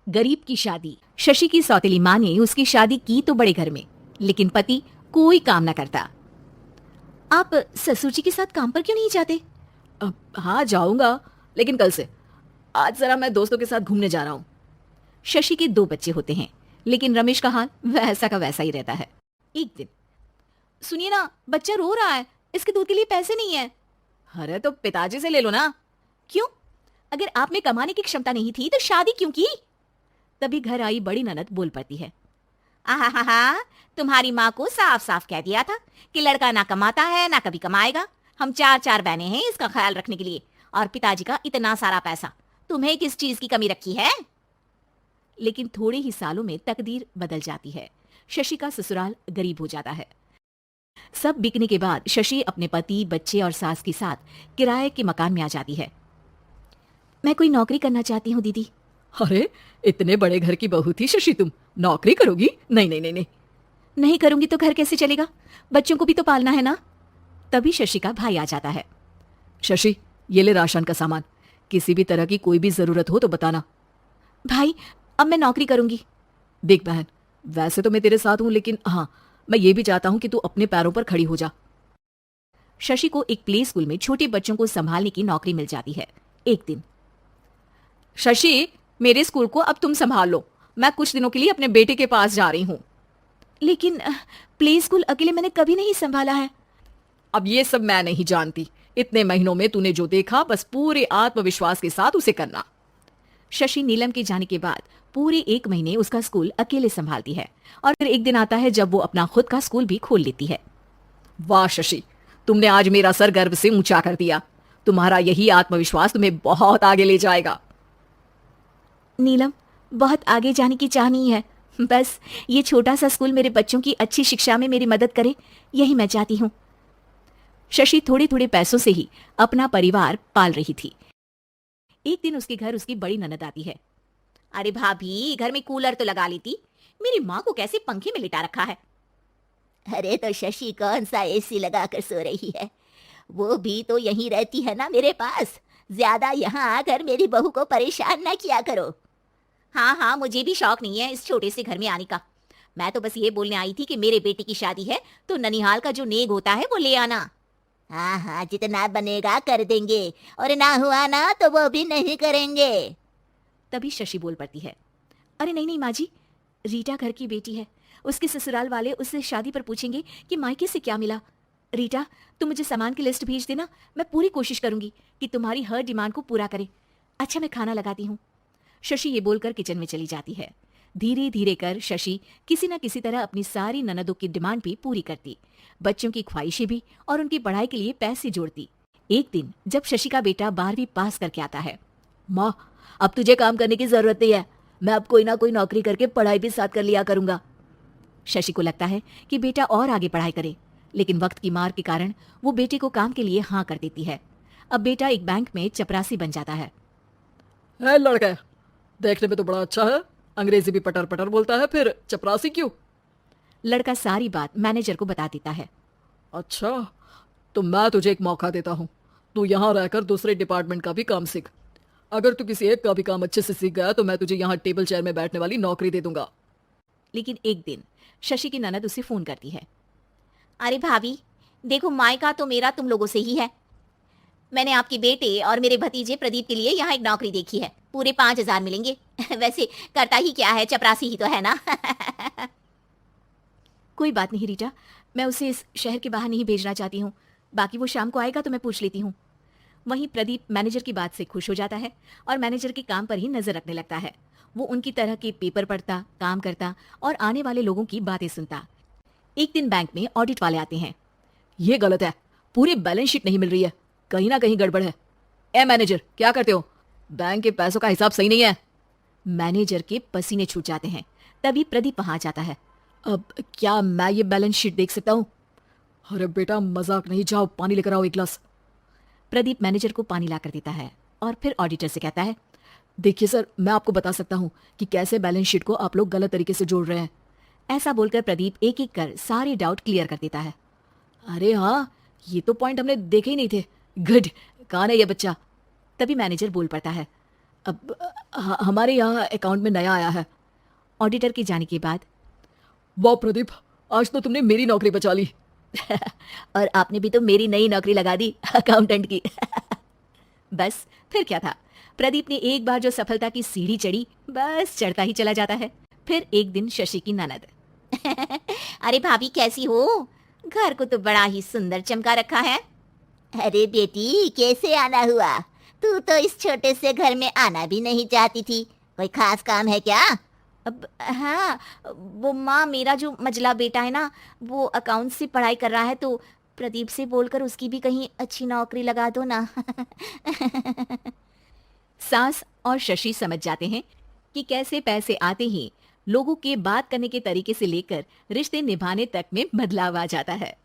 गरीब की शादी। शशि की सौतेली माँ ने उसकी शादी की तो बड़े घर में, लेकिन पति कोई काम न करता। आप ससुर जी के साथ काम पर क्यों नहीं जाते? हाँ जाऊंगा, लेकिन कल से। आज जरा मैं दोस्तों के साथ घूमने जा रहा हूँ। शशि के 2 बच्चे होते हैं, लेकिन रमेश का हाल वैसा का वैसा ही रहता है। एक दिन, सुनिए ना, बच्चा रो रहा है, इसके दूध के लिए पैसे नहीं है। अरे तो पिताजी से ले लो ना। क्यों? अगर आप में कमाने की क्षमता नहीं थी तो शादी क्यों की? तभी घर आई बड़ी ननद बोल पड़ती है। आहा, तुम्हारी माँ को साफ साफ कह दिया था कि लड़का ना कमाता है ना कभी कमाएगा। हम 4 बहनें हैं इसका ख्याल रखने के लिए, और पिताजी का इतना सारा पैसा, तुम्हें किस चीज की कमी रखी है? लेकिन थोड़े ही सालों में तकदीर बदल जाती है। शशि का ससुराल गरीब हो जाता है। सब बिकने के बाद शशि अपने पति, बच्चे और सास के साथ किराए के मकान में आ जाती है। मैं कोई नौकरी करना चाहती हूँ दीदी। अरे इतने बड़े घर की बहू थी शशि, तुम नौकरी करोगी? नहीं नहीं नहीं नहीं। नहीं करूंगी तो घर कैसे चलेगा? बच्चों को भी तो पालना है ना। तभी शशि का भाई आ जाता है। शशि, ये ले राशन का सामान, किसी भी तरह की कोई भी जरूरत हो तो बताना। भाई, अब मैं नौकरी करूंगी। देख बहन, वैसे तो मैं तेरे साथ हूं, लेकिन हाँ, मैं ये भी चाहता हूं कि तू अपने पैरों पर खड़ी हो जा। शशि को एक प्ले स्कूल में छोटे बच्चों को संभालने की नौकरी मिल जाती है। एक दिन, शशि, मेरे स्कूल को अब तुम संभाल लो, मैं कुछ दिनों के लिए अपने बेटे के पास जा रही हूँ। लेकिन प्ले स्कूल अकेले मैंने कभी नहीं संभाला है। अब ये सब मैं नहीं जानती, इतने महीनों में तूने जो देखा बस पूरे आत्मविश्वास के साथ उसे करना। शशि नीलम के जाने के बाद पूरे 1 महीने उसका स्कूल अकेले संभालती है, और फिर एक दिन आता है जब वो अपना खुद का स्कूल भी खोल लेती है। वाह शशि, तुमने आज मेरा सर गर्व से ऊंचा कर दिया। तुम्हारा यही आत्मविश्वास तुम्हें बहुत आगे ले जाएगा। नीलम, बहुत आगे जाने की चाह नहीं है, बस ये छोटा सा स्कूल मेरे बच्चों की अच्छी शिक्षा में मेरी मदद करे, यही मैं चाहती हूँ। शशि थोड़े थोड़े पैसों से ही अपना परिवार पाल रही थी। एक दिन उसके घर उसकी बड़ी ननद आती है। अरे भाभी, घर में कूलर तो लगा लेती, मेरी माँ को कैसे पंखे में लिटा रखा है? अरे तो शशि कौन सा एसी लगा कर सो रही है, वो भी तो यहीं रहती है ना मेरे पास। ज्यादा यहाँ आकर मेरी बहू को परेशान ना किया करो। हाँ, मुझे भी शौक नहीं है इस छोटे से घर में आने का। मैं तो बस ये बोलने आई थी कि मेरे बेटे की शादी है तो ननिहाल का जो नेग होता है वो ले आना। हाँ, जितना बनेगा कर देंगे, और ना हुआ ना तो वो भी नहीं करेंगे। तभी शशि बोल पड़ती है। अरे नहीं नहीं माँ जी, रीटा घर की बेटी है, उसके ससुराल वाले उससे शादी पर पूछेंगे कि मायके से क्या मिला। रीटा, तुम मुझे सामान की लिस्ट भेज देना, मैं पूरी कोशिश करूंगी कि तुम्हारी हर डिमांड को पूरा करे। अच्छा, मैं खाना लगाती हूँ। शशि ये बोलकर किचन में चली जाती है। धीरे धीरे कर शशि किसी न किसी तरह अपनी सारी ननदों की डिमांड भी पूरी करती, बच्चों की ख्वाहिशें भी, और उनकी पढ़ाई के लिए पैसे जोड़ती। एक दिन जब शशि का बेटा 12वीं पास करके आता है। माँ, अब तुझे काम करने की जरूरत नहीं है, मैं अब कोई ना कोई नौकरी करके पढ़ाई भी साथ कर लिया करूंगा। शशि को लगता है कि बेटा और आगे पढ़ाई करे, लेकिन वक्त की मार के कारण वो बेटे को काम के लिए हाँ कर देती है। अब बेटा एक बैंक में चपरासी बन जाता है। लड़का देखने में तो बड़ा अच्छा है, अंग्रेजी भी पटर पटर बोलता है, फिर चपरासी क्यों? लड़का सारी बात मैनेजर को बता देता है। अच्छा, तो मैं तुझे एक मौका देता हूँ, तू यहाँ रहकर दूसरे डिपार्टमेंट का भी काम सीख। अगर तू किसी एक का भी काम अच्छे से सीख गया तो मैं तुझे यहाँ टेबल चेयर में बैठने वाली नौकरी दे दूंगा। लेकिन एक दिन शशि की ननद उसे फोन करती है। अरे भाभी, देखो मायका तो मेरा तुम लोगों से ही है। मैंने आपके बेटे और मेरे भतीजे प्रदीप के लिए यहाँ एक नौकरी देखी है, पूरे 5,000 मिलेंगे। वैसे करता ही क्या है, चपरासी ही तो है ना। कोई बात नहीं रीटा, मैं उसे इस शहर के बाहर नहीं भेजना चाहती हूँ, बाकी वो शाम को आएगा तो मैं पूछ लेती हूँ। वहीं प्रदीप मैनेजर की बात से खुश हो जाता है और मैनेजर के काम पर ही नजर रखने लगता है। वो उनकी तरह के पेपर पढ़ता, काम करता और आने वाले लोगों की बातें सुनता। एक दिन बैंक में ऑडिट वाले आते हैं। ये गलत है, पूरी बैलेंस शीट नहीं मिल रही है, कहीं ना कहीं गड़बड़ है। ए मैनेजर, क्या करते हो? बैंक के पैसों का हिसाब सही नहीं है। मैनेजर के पसीने छूट जाते हैं। तभी प्रदीप वहां जाता है। अब क्या मैं ये बैलेंस शीट देख सकता हूँ? अरे बेटा मजाक नहीं, जाओ पानी लेकर आओ एक गिलास। प्रदीप मैनेजर को पानी लाकर देता है और फिर ऑडिटर से कहता है। देखिए सर, मैं आपको बता सकता हूँ कि कैसे बैलेंस शीट को आप लोग गलत तरीके से जोड़ रहे हैं। ऐसा बोलकर प्रदीप एक एक कर सारे डाउट क्लियर कर देता है। अरे हाँ, ये तो पॉइंट हमने देखे ही नहीं थे। गुड, कौन है ये बच्चा? तभी मैनेजर बोल पड़ता है। अब हमारे यहाँ अकाउंट में नया आया है। ऑडिटर के जाने के बाद। वाह प्रदीप, आज तो तुमने मेरी नौकरी बचा ली। और आपने भी तो मेरी नई नौकरी लगा दी अकाउंटेंट की। बस फिर क्या था, प्रदीप ने एक बार जो सफलता की सीढ़ी चढ़ी, बस चढ़ता ही चला जाता है। फिर एक दिन शशि की ननद। अरे भाभी कैसी हो? घर को तो बड़ा ही सुंदर चमका रखा है। अरे बेटी कैसे आना हुआ? तू तो इस छोटे से घर में आना भी नहीं चाहती थी, कोई खास काम है क्या? अब हाँ, वो माँ, मेरा जो मजला बेटा है ना, वो अकाउंट से पढ़ाई कर रहा है, तो प्रदीप से बोलकर उसकी भी कहीं अच्छी नौकरी लगा दो ना। सास और शशि समझ जाते हैं कि कैसे पैसे आते ही लोगों के बात करने के तरीके से लेकर रिश्ते निभाने तक में बदलाव आ जाता है।